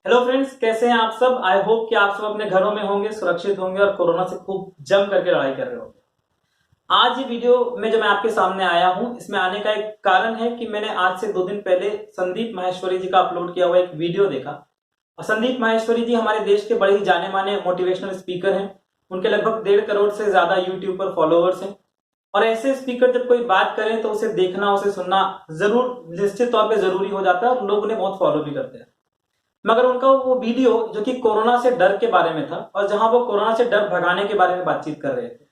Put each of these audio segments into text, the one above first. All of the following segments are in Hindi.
हेलो फ्रेंड्स, कैसे हैं आप सब। आई होप कि आप सब अपने घरों में होंगे, सुरक्षित होंगे और कोरोना से खूब जम करके लड़ाई कर रहे होंगे। आज ये वीडियो में जो मैं आपके सामने आया हूं, इसमें आने का एक कारण है कि मैंने आज से 2 दिन पहले संदीप माहेश्वरी जी का अपलोड किया हुआ एक वीडियो देखा। और संदीप माहेश्वरी जी हमारे देश के बड़े ही जाने माने मोटिवेशनल स्पीकर हैं। उनके लगभग 1.5 करोड़ से ज्यादा यूट्यूब पर फॉलोअर्स हैं। और ऐसे स्पीकर जब कोई बात करें तो उसे देखना, उसे सुनना जरूर निश्चित तौर पर जरूरी हो जाता है और लोग उन्हें बहुत फॉलो भी करते हैं। मगर उनका वो वीडियो जो कि कोरोना से डर के बारे में था और जहां वो कोरोना से डर भगाने के बारे में बातचीत कर रहे थे,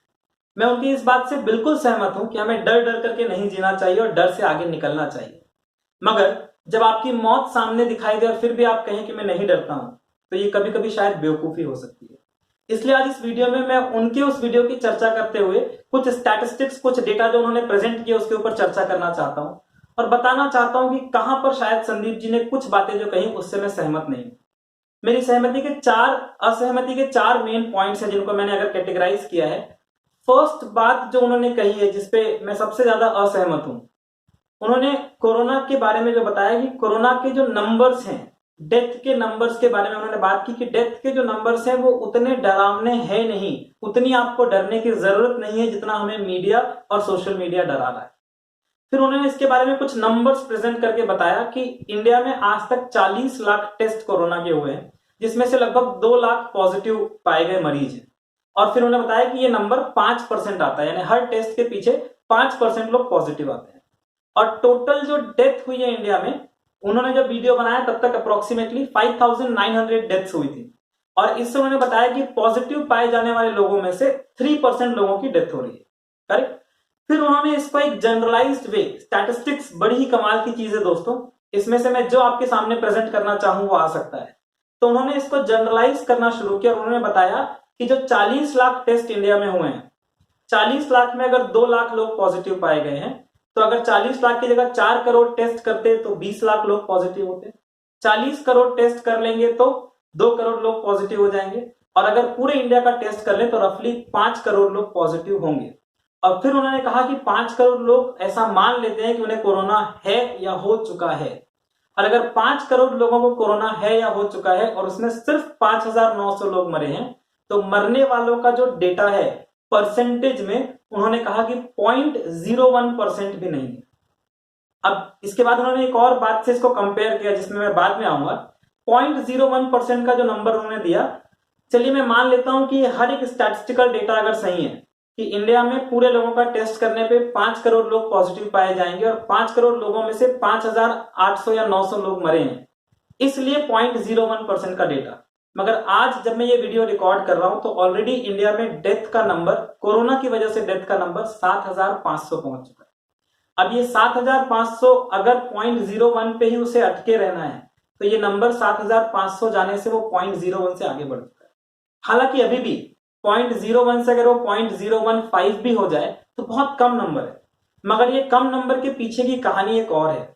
मैं उनकी इस बात से बिल्कुल सहमत हूं कि हमें डर डर करके नहीं जीना चाहिए और डर से आगे निकलना चाहिए। मगर जब आपकी मौत सामने दिखाई दे और फिर भी आप कहें कि मैं नहीं डरता हूं, तो ये कभी कभी शायद बेवकूफी हो सकती है। इसलिए आज इस वीडियो में मैं उनके उस वीडियो की चर्चा करते हुए कुछ स्टैटिस्टिक्स, कुछ डेटा जो उन्होंने प्रेजेंट किए उसके ऊपर चर्चा करना चाहता हूं और बताना चाहता हूं कि कहां पर शायद संदीप जी ने कुछ बातें जो कही उससे मैं सहमत नहीं हूं। मेरी असहमति के चार मेन पॉइंट्स हैं जिनको मैंने अगर कैटेगराइज किया है। फर्स्ट बात जो उन्होंने कही है, जिसपे मैं सबसे ज्यादा असहमत हूं, उन्होंने कोरोना के बारे में जो बताया कि कोरोना के जो नंबर्स हैं, डेथ के नंबर्स के बारे में उन्होंने बात की कि डेथ के जो नंबर्स हैं वो उतने डरावने हैं नहीं, उतनी आपको डरने की जरूरत नहीं है जितना हमें मीडिया और सोशल मीडिया डरा रहा है। फिर उन्होंने इसके बारे में कुछ नंबर्स प्रेजेंट करके बताया कि इंडिया में आज तक 40 लाख टेस्ट कोरोना के हुए हैं, जिसमें से लगभग 2 लाख पॉजिटिव पाए गए मरीज हैं। और फिर उन्होंने बताया कि ये नंबर 5% आता है, यानी हर टेस्ट के पीछे 5% लोग पॉजिटिव आते हैं। और टोटल जो डेथ हुई है इंडिया में, उन्होंने जब वीडियो बनाया तब तक अप्रोक्सीमेटली 5,900 डेथ्स हुई थी। और इससे उन्होंने बताया कि पॉजिटिव पाए जाने वाले लोगों में से 3% लोगों की डेथ हो रही है। करेक्ट। फिर उन्होंने इसको एक जनरलाइज्ड वे, स्टैटिस्टिक्स बड़ी ही कमाल की चीज है दोस्तों, इसमें से मैं जो आपके सामने प्रेजेंट करना चाहूं वो आ सकता है। तो उन्होंने इसको जनरलाइज करना शुरू किया और उन्होंने बताया कि जो 40 लाख टेस्ट इंडिया में हुए हैं, 40 लाख में अगर 2 लाख लोग पॉजिटिव पाए गए हैं, तो अगर 40 लाख की जगह 4 करोड़ टेस्ट करते तो 20 लाख लोग पॉजिटिव होते। 40 करोड़ टेस्ट कर लेंगे तो 2 करोड़ लोग पॉजिटिव हो जाएंगे। और अगर पूरे इंडिया का टेस्ट कर ले तो रफली 5 करोड़ लोग पॉजिटिव होंगे। और फिर उन्होंने कहा कि 5 करोड़ लोग ऐसा मान लेते हैं कि उन्हें कोरोना है या हो चुका है। और अगर 5 करोड़ लोगों को कोरोना है या हो चुका है और उसमें सिर्फ 5,900 लोग मरे हैं, तो मरने वालों का जो डेटा है परसेंटेज में, उन्होंने कहा कि 0.01% भी नहीं है। अब इसके बाद उन्होंने एक और बात से इसको कंपेयर किया जिसमें मैं बाद में आऊंगा। 0.01% का जो नंबर उन्होंने दिया, चलिए मैं मान लेता हूं कि हर एक स्टैटिस्टिकल डेटा अगर सही है कि इंडिया में पूरे लोगों का टेस्ट करने पे 5 करोड़ लोग पॉजिटिव पाए जाएंगे और 5 करोड़ लोगों में से 5,800 या 900 लोग मरे हैं, इसलिए 0.01% का डेटा। मगर आज जब मैं ये वीडियो रिकॉर्ड कर रहा हूं तो ऑलरेडी इंडिया में डेथ का नंबर, कोरोना की वजह से डेथ का नंबर 7,500 पहुंच चुका है। अब ये 7,500 अगर 0.01 पे ही उसे अटके रहना है तो ये नंबर 7,500 जाने से वो 0.01 से आगे बढ़ चुका है। हालांकि अभी भी 0.01 से अगर वो 0.015 भी हो जाए तो बहुत कम नंबर है। मगर ये कम नंबर के पीछे की कहानी एक और है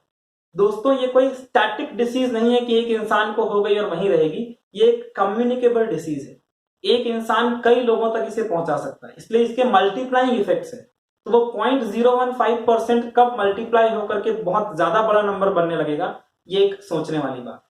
दोस्तों। ये कोई स्टैटिक डिसीज नहीं है कि एक इंसान को हो गई और वहीं रहेगी। ये एक कम्युनिकेबल डिसीज है। एक इंसान कई लोगों तक इसे पहुंचा सकता है, इसलिए इसके मल्टीप्लाइंग इफेक्ट्स है। तो वो 0.015% कब मल्टीप्लाई होकर के बहुत ज्यादा बड़ा नंबर बनने लगेगा, ये एक सोचने वाली बात।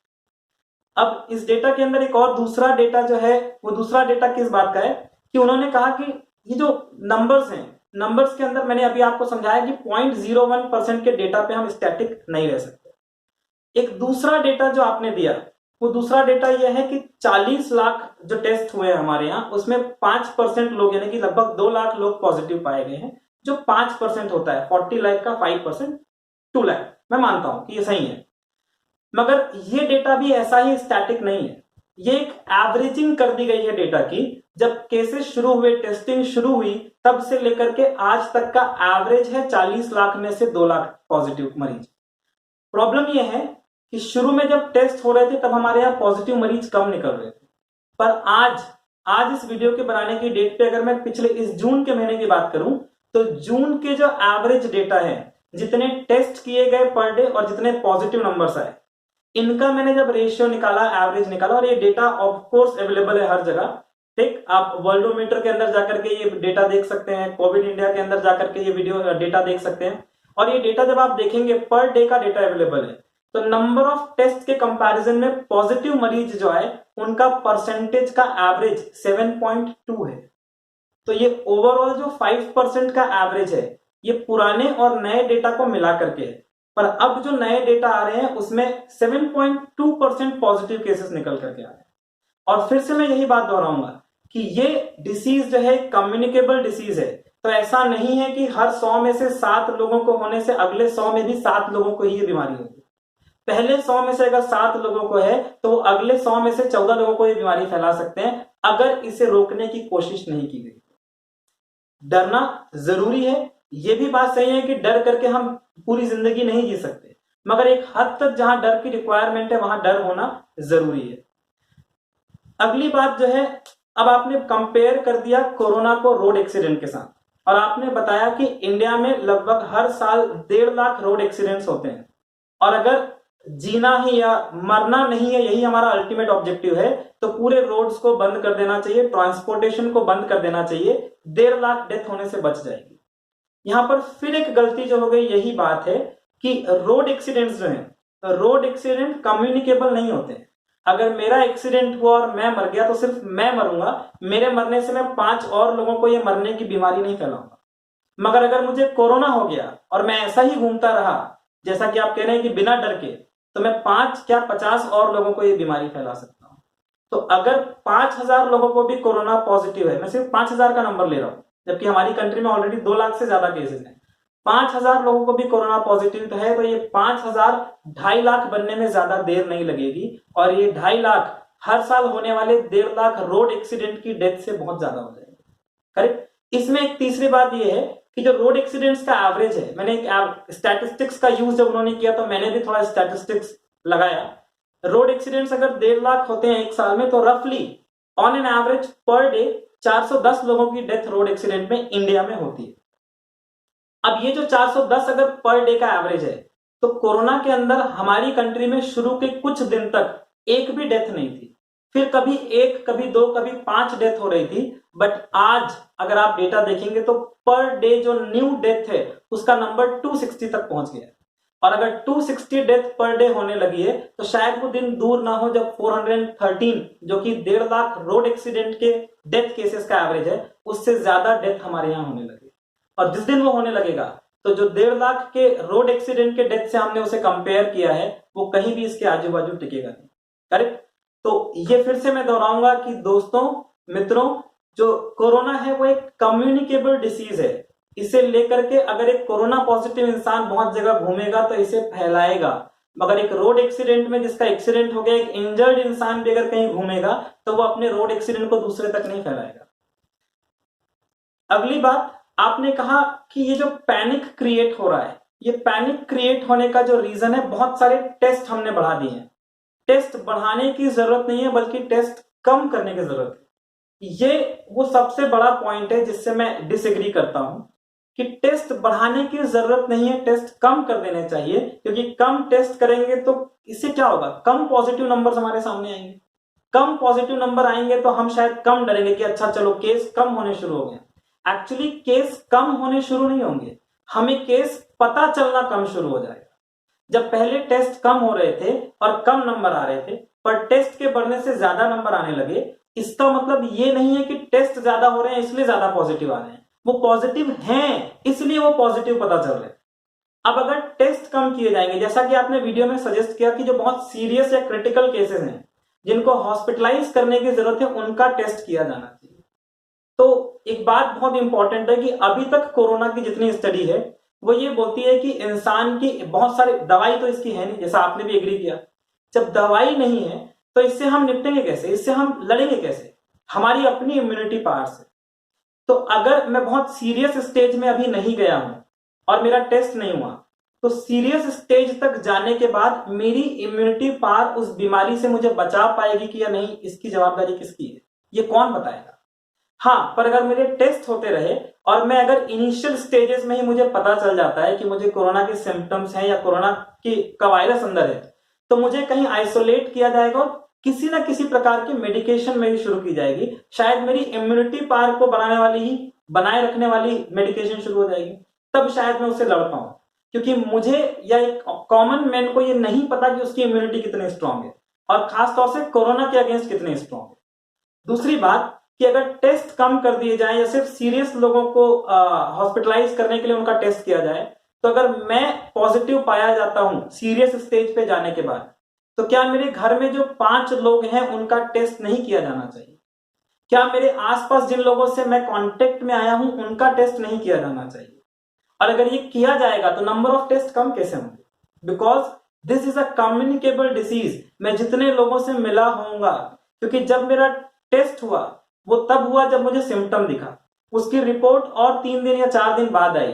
अब इस डेटा के अंदर एक और दूसरा डेटा जो है, वो दूसरा डेटा किस बात का है कि उन्होंने कहा कि ये जो नंबर्स हैं, नंबर्स के अंदर मैंने अभी आपको समझाया कि 0.01% के डेटा पे हम स्टैटिक नहीं रह सकते। एक दूसरा डेटा जो आपने दिया, वो दूसरा डेटा यह है कि 40 लाख जो टेस्ट हुए हैं हमारे यहाँ, उसमें 5% लोग यानी कि लगभग 2 लाख लोग पॉजिटिव पाए गए हैं, जो 5% होता है। 40 लाख का 5% 2 लाख, मैं मानता हूं कि ये सही है। मगर ये डेटा भी ऐसा ही स्टैटिक नहीं है, ये एक एवरेजिंग कर दी गई है डेटा की। जब केसेस शुरू हुए, टेस्टिंग शुरू हुई, तब से लेकर के आज तक का एवरेज है 40 लाख में से 2 लाख पॉजिटिव मरीज। प्रॉब्लम यह है कि शुरू में जब टेस्ट हो रहे थे तब हमारे यहाँ पॉजिटिव मरीज कम निकल रहे थे, पर आज इस वीडियो के बनाने की डेट पे अगर मैं पिछले इस जून के महीने की बात करूं तो जून के जो एवरेज डेटा है, जितने टेस्ट किए गए पर डे और जितने पॉजिटिव नंबर्स आए, इनका मैंने जब रेशियो निकाला, एवरेज निकाला, और ये डेटा ऑफ कोर्स अवेलेबल है हर जगह। ठीक, आप वर्ल्डोमीटर के अंदर जाकर के ये डेटा देख सकते हैं, कोविड इंडिया के अंदर जाकर के ये वीडियो डेटा देख सकते हैं। और ये डेटा जब आप देखेंगे, पर डे का डेटा अवेलेबल है। तो नंबर ऑफ टेस्ट के कंपैरिजन में पॉजिटिव मरीज जो है उनका परसेंटेज का एवरेज 7.2 है। तो ये ओवरऑल जो 5% का एवरेज है ये पुराने और नए डेटा को मिला करके है, पर अब जो नए डेटा आ रहे हैं उसमें 7.2% पॉजिटिव केसेस निकल करके आ रहे हैं। और फिर से मैं यही बात दोहराऊंगा कि ये डिसीज जो है कम्युनिकेबल डिसीज है। तो ऐसा नहीं है कि हर 100 में से 7 लोगों को होने से अगले 100 में भी 7 लोगों को ही ये बीमारी होगी। पहले 100 में से अगर 7 लोगों को है तो वो अगले 100 में से 14 लोगों को ये बीमारी फैला सकते हैं अगर इसे रोकने की कोशिश नहीं की गई। डरना जरूरी है, ये भी बात सही है कि डर करके हम पूरी जिंदगी नहीं जी सकते, मगर एक हद तक जहां डर की रिक्वायरमेंट है वहां डर होना जरूरी है। अगली बात जो है, अब आपने कंपेयर कर दिया कोरोना को रोड एक्सीडेंट के साथ और आपने बताया कि इंडिया में लगभग हर साल 1.5 लाख रोड एक्सीडेंट्स होते हैं और अगर जीना ही या मरना नहीं है यही हमारा अल्टीमेट ऑब्जेक्टिव है तो पूरे रोड्स को बंद कर देना चाहिए, ट्रांसपोर्टेशन को बंद कर देना चाहिए, 1.5 लाख डेथ होने से बच जाएगी। यहां पर फिर एक गलती जो हो गई यही बात है कि रोड एक्सीडेंट्स जो है रोड एक्सीडेंट कम्युनिकेबल नहीं होते हैं। अगर मेरा एक्सीडेंट हुआ और मैं मर गया तो सिर्फ मैं मरूंगा, मेरे मरने से मैं 5 और लोगों को ये मरने की बीमारी नहीं फैलाऊंगा। मगर अगर मुझे कोरोना हो गया और मैं ऐसा ही घूमता रहा जैसा कि आप कह रहे हैं कि बिना डर के, तो मैं 5 क्या 50 और लोगों को ये बीमारी फैला सकता हूं। तो अगर 5000 लोगों को भी कोरोना पॉजिटिव है, मैं सिर्फ 5000 का नंबर ले रहा हूं जबकि हमारी कंट्री में ऑलरेडी 2 लाख से ज्यादा केसेस हैं, 5000 लोगों को भी कोरोना पॉजिटिव है तो ये 5000 2.5 लाख बनने में ज्यादा देर नहीं लगेगी और ये 2.5 लाख हर साल होने वाले 1.5 लाख रोड एक्सीडेंट की डेथ से बहुत ज्यादा हो जाएगा। करेक्ट। इसमें एक तीसरी बात ये है कि जो रोड एक्सीडेंट्स का एवरेज है, मैंने एक स्टैटिस्टिक्स का यूज जब उन्होंने किया तो मैंने भी थोड़ा स्टैटिस्टिक्स लगाया। रोड एक्सीडेंट्स अगर 1.5 लाख होते हैं एक साल में तो रफली on an average per day 410 लोगों की डेथ रोड एक्सीडेंट में इंडिया में होती है। अब ये जो 410 अगर पर डे का एवरेज है तो कोरोना के अंदर हमारी कंट्री में शुरू के कुछ दिन तक एक भी डेथ नहीं थी, फिर कभी 1, कभी 2, कभी 5 डेथ हो रही थी। बट आज अगर आप डेटा देखेंगे तो पर डे जो न्यू डेथ है उसका नंबर 260 तक पहुंच गया है और अगर 260 डेथ पर डे होने लगी है तो शायद वो दिन दूर ना हो जब 413 जो कि 1.5 लाख रोड एक्सीडेंट के डेथ केसेस का एवरेज है उससे ज्यादा डेथ हमारे यहाँ होने लगे। और जिस दिन वो होने लगेगा तो जो 1.5 लाख के रोड एक्सीडेंट के डेथ से हमने उसे कंपेयर किया है वो कहीं भी इसके आजू बाजू टिकेगा नहीं। करेक्ट। तो ये फिर से मैं दोहराऊंगा कि दोस्तों मित्रों, जो कोरोना है वो एक कम्युनिकेबल डिसीज है। इसे लेकर के अगर एक कोरोना पॉजिटिव इंसान बहुत जगह घूमेगा तो इसे फैलाएगा, मगर एक रोड एक्सीडेंट में जिसका एक्सीडेंट हो गया एक इंजर्ड इंसान भी अगर कहीं घूमेगा तो वो अपने रोड एक्सीडेंट को दूसरे तक नहीं फैलाएगा। अगली बात, आपने कहा कि ये जो पैनिक क्रिएट हो रहा है, ये पैनिक क्रिएट होने का जो रीजन है बहुत सारे टेस्ट हमने बढ़ा दिए हैं। टेस्ट बढ़ाने की जरूरत नहीं है बल्कि टेस्ट कम करने की जरूरत है। ये वो सबसे बड़ा पॉइंट है जिससे मैं डिसएग्री करता हूं कि टेस्ट बढ़ाने की जरूरत नहीं है, टेस्ट कम कर देने चाहिए, क्योंकि कम टेस्ट करेंगे तो इससे क्या होगा, कम पॉजिटिव नंबर्स हमारे सामने आएंगे। कम पॉजिटिव नंबर आएंगे तो हम शायद कम डरेंगे कि अच्छा चलो केस कम होने शुरू हो गए। एक्चुअली केस कम होने शुरू नहीं होंगे, हमें केस पता चलना कम शुरू हो जाएगा। जब पहले टेस्ट कम हो रहे थे और कम नंबर आ रहे थे पर टेस्ट के बढ़ने से ज्यादा नंबर आने लगे, इसका मतलब ये नहीं है कि टेस्ट ज्यादा हो रहे हैं इसलिए ज्यादा पॉजिटिव आ रहे हैं, वो पॉजिटिव हैं इसलिए वो पॉजिटिव पता चल रहे हैं। अब अगर टेस्ट कम किए जाएंगे, जैसा कि आपने वीडियो में सजेस्ट किया कि जो बहुत सीरियस या क्रिटिकल केसेस हैं जिनको हॉस्पिटलाइज करने की जरूरत है उनका टेस्ट किया जाना चाहिए। तो एक बात बहुत इंपॉर्टेंट है कि अभी तक कोरोना की जितनी स्टडी है वो ये बोलती है कि इंसान की बहुत सारी दवाई तो इसकी है नहीं, जैसा आपने भी एग्री किया। जब दवाई नहीं है तो इससे हम निपटेंगे कैसे, इससे हम लड़ेंगे कैसे, हमारी अपनी इम्यूनिटी पावर से। तो अगर मैं बहुत सीरियस स्टेज में अभी नहीं गया हूं और मेरा टेस्ट नहीं हुआ तो सीरियस स्टेज तक जाने के बाद मेरी इम्यूनिटी पावर उस बीमारी से मुझे बचा पाएगी कि या नहीं, इसकी जवाबदारी किसकी है, ये कौन बताएगा। हाँ, पर अगर मेरे टेस्ट होते रहे और मैं अगर इनिशियल स्टेजेस में ही मुझे पता चल जाता है कि मुझे कोरोना के सिम्टम्स हैं या कोरोना का वायरस अंदर है तो मुझे कहीं आइसोलेट किया जाएगा और किसी ना किसी प्रकार की मेडिकेशन मेरी शुरू की जाएगी। शायद मेरी इम्यूनिटी पावर को बनाए रखने वाली मेडिकेशन शुरू हो जाएगी, तब शायद मैं उससे लड़ पाऊं। क्योंकि मुझे या एक कॉमन मैन को ये नहीं पता कि उसकी इम्यूनिटी कितनी स्ट्रांग है, और खासतौर से कोरोना के अगेंस्ट कितनी स्ट्रांग है। दूसरी बात कि अगर टेस्ट कम कर दिए जाए या सिर्फ सीरियस लोगों को हॉस्पिटलाइज करने के लिए उनका टेस्ट किया जाए, तो अगर मैं पॉजिटिव पाया जाता हूं सीरियस स्टेज पे जाने के बाद, तो क्या मेरे घर में जो 5 लोग हैं उनका टेस्ट नहीं किया जाना चाहिए? क्या मेरे आसपास जिन लोगों से मैं कांटेक्ट में आया हूं उनका टेस्ट नहीं किया जाना चाहिए? और अगर ये किया जाएगा तो नंबर ऑफ टेस्ट कम कैसे होंगे? Because this is a communicable disease. मैं जितने लोगों से मिला होऊंगा, क्योंकि जब मेरा टेस्ट हुआ वो तब हुआ जब मुझे सिम्टम दिखा, उसकी रिपोर्ट और 3 दिन या 4 दिन बाद आई,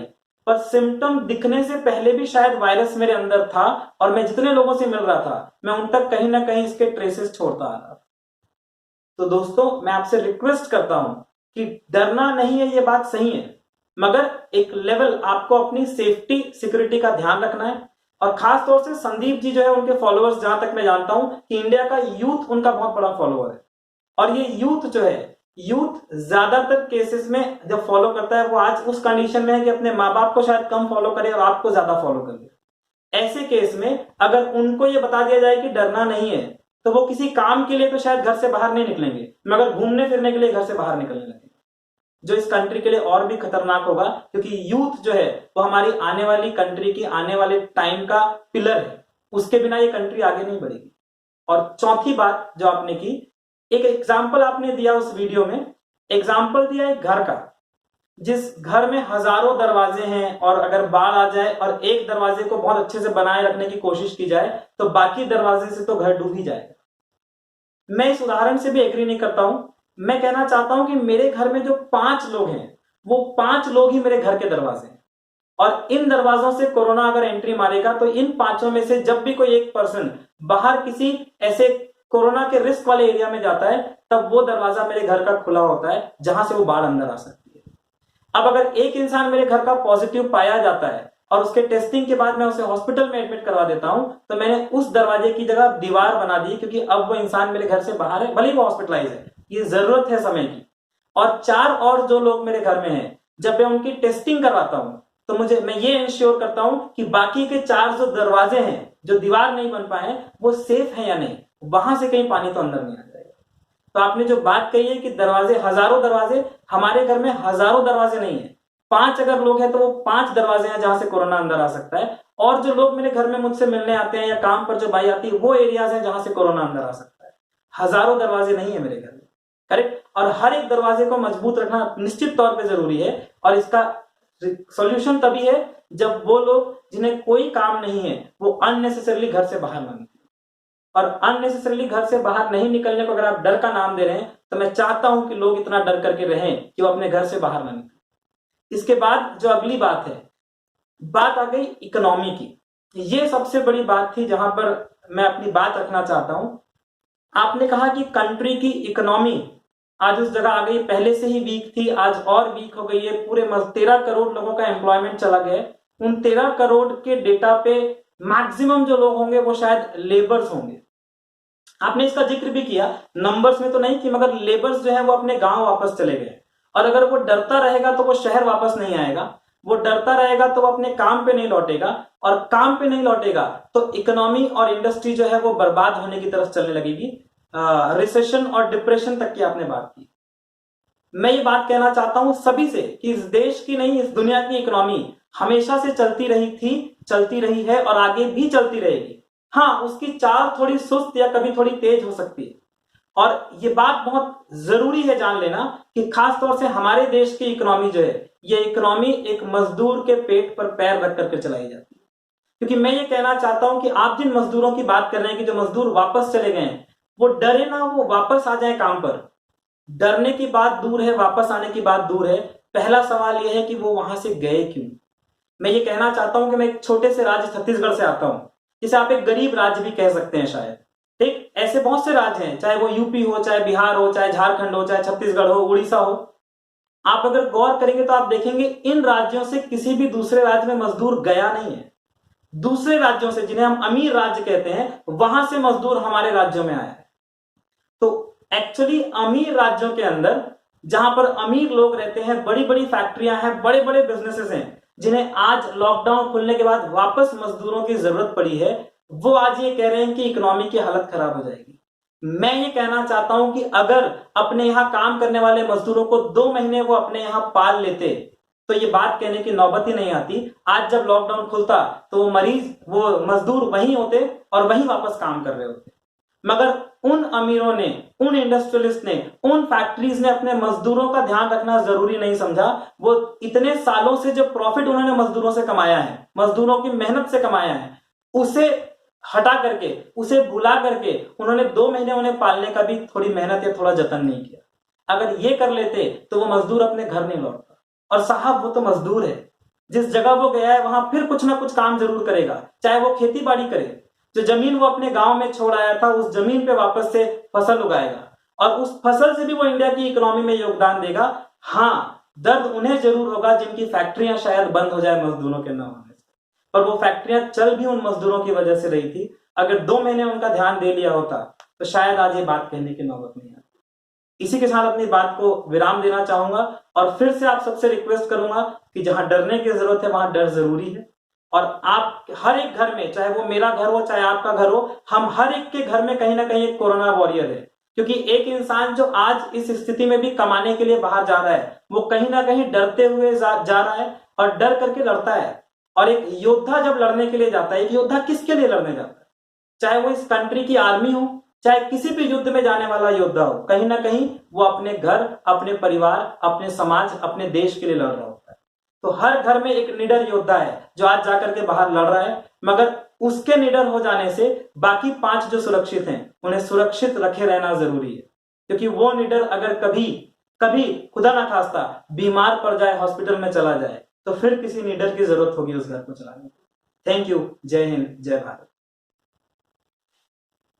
पर सिम्टम दिखने से पहले भी शायद वायरस मेरे अंदर था, और मैं जितने लोगों से मिल रहा था मैं उन तक कहीं ना कहीं इसके ट्रेसेस छोड़ता आ रहा था। तो दोस्तों, मैं आपसे रिक्वेस्ट करता हूं कि डरना नहीं है, ये बात सही है, मगर एक लेवल आपको अपनी सेफ्टी सिक्योरिटी का ध्यान रखना है। और खास तौर से संदीप जी जो है, उनके फॉलोअर्स, जहां तक मैं जानता हूं कि इंडिया का यूथ उनका बहुत बड़ा फॉलोअर है, और ये यूथ जो है, यूथ ज्यादातर केसेस में जब फॉलो करता है वो आज उस कंडीशन में है कि अपने माँ बाप को शायद कम फॉलो करे और आपको ज्यादा फॉलो करे। ऐसे केस में अगर उनको ये बता दिया जाए कि डरना नहीं है, तो वो किसी काम के लिए तो शायद घर से बाहर नहीं निकलेंगे, मगर घूमने फिरने के लिए घर से बाहर निकलने लगेंगे, जो इस कंट्री के लिए और भी खतरनाक होगा, क्योंकि यूथ जो है वो हमारी आने वाली कंट्री की आने वाले टाइम का पिलर है। उसके बिना ये कंट्री आगे नहीं बढ़ेगी। और चौथी बात जो आपने की, एक एग्जाम्पल आपने दिया उस वीडियो में, एग्जाम्पल दिया एक घर का, जिस घर में हजारों दरवाजे हैं, और अगर बाढ़ आ जाए और एक दरवाजे को बहुत अच्छे से बनाए रखने की कोशिश की जाए तो बाकी दरवाजे से तो घर डूब ही जाएगा। मैं इस उदाहरण से भी एग्री नहीं करता हूं। मैं कहना चाहता हूं कि मेरे घर में जो 5 लोग हैं, वो 5 लोग ही मेरे घर के दरवाजे हैं, और इन दरवाजों से कोरोना अगर एंट्री मारेगा तो इन 5 में से जब भी कोई एक पर्सन बाहर किसी ऐसे कोरोना के रिस्क वाले एरिया में जाता है, तब वो दरवाजा मेरे घर का खुला होता है जहां से वो बाढ़ अंदर आ सकती है। अब अगर एक इंसान मेरे घर का पॉजिटिव पाया जाता है और उसके टेस्टिंग के बाद मैं उसे हॉस्पिटल में एडमिट करवा देता हूं, तो मैंने उस दरवाजे की जगह दीवार बना दी, क्योंकि अब वो इंसान मेरे घर से बाहर है, भले ही वो हॉस्पिटलाइज है, ये जरूरत है समय की। और 4 और जो लोग मेरे घर में हैं, जब मैं उनकी टेस्टिंग करवाता हूं, तो मैं ये इंश्योर करता हूं कि बाकी के 4 जो दरवाजे हैं, जो दीवार नहीं बन पाए, वो सेफ है या नहीं, वहां से कहीं पानी तो अंदर नहीं आ जाएगा। तो आपने जो बात कही है कि दरवाजे, हजारों दरवाजे, हमारे घर में हजारों दरवाजे नहीं है, 5 अगर लोग हैं तो वो 5 दरवाजे हैं जहां से कोरोना अंदर आ सकता है। और जो लोग मेरे घर में मुझसे मिलने आते हैं या काम पर जो बाई आती है, वो एरियाज हैं जहां से कोरोना अंदर आ सकता है। हजारों दरवाजे नहीं है मेरे घर में, करेक्ट। और हर एक दरवाजे को मजबूत रखना निश्चित तौर पे जरूरी है, और इसका सॉल्यूशन तभी है जब वो लोग जिन्हें कोई काम नहीं है वो अननेसेसरली घर से बाहर ना निकले। और अननेसेसरली घर से बाहर नहीं निकलने को अगर आप डर का नाम दे रहे हैं, तो मैं चाहता हूं कि लोग इतना डर करके रहें कि वो अपने घर से बाहर ना निकले। इसके बाद जो अगली बात है, बात आ गई इकोनॉमी की। ये सबसे बड़ी बात थी जहां पर मैं अपनी बात रखना चाहता हूं। आपने कहा कि कंट्री की इकोनॉमी आज उस जगह आ गई, पहले से ही वीक थी, आज और वीक हो गई है। पूरे 13 करोड़ लोगों का एम्प्लॉयमेंट चला गया है। उन 13 करोड़ के डेटा पे मैक्सिमम जो लोग होंगे वो शायद लेबर्स होंगे। आपने इसका जिक्र भी किया, नंबर्स में तो नहीं कि, मगर लेबर्स जो है वो अपने गांव वापस चले गए। और अगर वो डरता रहेगा तो वो शहर वापस नहीं आएगा, वो डरता रहेगा तो वो अपने काम पे नहीं लौटेगा, और काम पे नहीं लौटेगा तो इकोनॉमी और इंडस्ट्री जो है वो बर्बाद होने की तरफ चलने लगेगी। रिसेशन और डिप्रेशन तक की आपने बात की। मैं ये बात कहना चाहता हूं सभी से कि इस देश की नहीं, इस दुनिया की इकोनॉमी हमेशा से चलती रही थी, चलती रही है, और आगे भी चलती रहेगी। हाँ, उसकी चाल थोड़ी सुस्त या कभी थोड़ी तेज हो सकती है। और ये बात बहुत जरूरी है जान लेना कि खास तौर से हमारे देश की इकोनॉमी जो है, ये इकोनॉमी एक मजदूर के पेट पर पैर रख करके चलाई जाती है। क्योंकि मैं ये कहना चाहता हूं कि आप जिन मजदूरों की बात कर रहे हैं कि जो मजदूर वापस चले गए हैं, वो डरे ना, वो वापस आ जाए काम पर। डरने की बात दूर है, वापस आने की बात दूर है। पहला सवाल यह है कि वो वहां से गए क्यों। मैं ये कहना चाहता हूं कि मैं एक छोटे से राज्य छत्तीसगढ़ से आता हूं, जिसे आप एक गरीब राज्य भी कह सकते हैं शायद। ठीक, ऐसे बहुत से राज्य हैं, चाहे वो यूपी हो, चाहे बिहार हो, चाहे झारखंड हो, चाहे छत्तीसगढ़ हो, उड़ीसा हो। आप अगर गौर करेंगे तो आप देखेंगे इन राज्यों से किसी भी दूसरे राज्य में मजदूर गया नहीं है। दूसरे राज्यों से, जिन्हें हम अमीर राज्य कहते हैं, वहां से मजदूर हमारे राज्यों में आया है। तो एक्चुअली अमीर राज्यों के अंदर, जहां पर अमीर लोग रहते हैं, बड़ी बड़ी फैक्ट्रियां हैं, बड़े बड़े बिजनेसेस हैं, जिन्हें आज लॉकडाउन खुलने के बाद वापस मजदूरों की जरूरत पड़ी है, वो आज ये कह रहे हैं कि इकोनॉमी की हालत खराब हो जाएगी। मैं ये कहना चाहता हूं कि अगर अपने यहां काम करने वाले मजदूरों को 2 महीने वो अपने यहां पाल लेते तो ये बात कहने की नौबत ही नहीं आती। आज जब लॉकडाउन खुलता तो वो मजदूर वहीं होते और वहीं वापस काम कर रहे होते। मगर उन अमीरों ने, उन इंडस्ट्रियलिस्ट ने, उन फैक्ट्रीज ने अपने मजदूरों का ध्यान रखना जरूरी नहीं समझा। वो इतने सालों से जो प्रॉफिट उन्होंने मजदूरों से कमाया है, मजदूरों की मेहनत से कमाया है, उसे हटा करके, उसे भुला करके उन्होंने 2 महीने उन्हें पालने का भी थोड़ी मेहनत या थोड़ा जतन नहीं किया। अगर ये कर लेते तो वो मजदूर अपने घर नहीं लौटता। और साहब वो तो मजदूर है, जिस जगह वो गया है वहां फिर कुछ ना कुछ काम जरूर करेगा, चाहे वो खेती बाड़ी करे। जो जमीन वो अपने गांव में छोड़ आया था, उस जमीन पे वापस से फसल उगाएगा और उस फसल से भी वो इंडिया की इकोनॉमी में योगदान देगा। हाँ, दर्द उन्हें जरूर होगा जिनकी फैक्ट्रियां शायद बंद हो जाए मजदूरों के न होने से, पर वो फैक्ट्रियां चल भी उन मजदूरों की वजह से रही थी। अगर 2 महीने उनका ध्यान दे लिया होता तो शायद आज ये बात कहने की नौबत नहीं आती। इसी के साथ अपनी बात को विराम देना चाहूंगा और फिर से आप सबसे रिक्वेस्ट करूंगा कि जहां डरने की जरूरत है वहां डर जरूरी है। और आप हर एक घर में, चाहे वो मेरा घर हो चाहे आपका घर हो, हम हर एक के घर में कहीं ना कहीं एक कोरोना वॉरियर है। क्योंकि एक इंसान जो आज इस स्थिति में भी कमाने के लिए बाहर जा रहा है, वो कहीं ना कहीं डरते हुए जा रहा है और डर करके लड़ता है। और एक योद्धा जब लड़ने के लिए जाता है, एक योद्धा किसके लिए लड़ने जाता है, चाहे वो इस कंट्री की आर्मी हो, चाहे किसी भी युद्ध में जाने वाला योद्धा हो, कहीं ना कहीं वो अपने घर, अपने परिवार, अपने समाज, अपने देश के लिए लड़ रहा होता है। तो हर घर में एक निडर योद्धा है जो आज जाकर के बाहर लड़ रहा है, मगर उसके निडर हो जाने से बाकी 5 जो सुरक्षित हैं उन्हें सुरक्षित रखे रहना जरूरी है। क्योंकि वो निडर अगर कभी कभी खुदा ना खास्ता बीमार पड़ जाए, हॉस्पिटल में चला जाए, तो फिर किसी निडर की जरूरत होगी उस घर को चलाने की। Thank you. जय हिंद, जय भारत।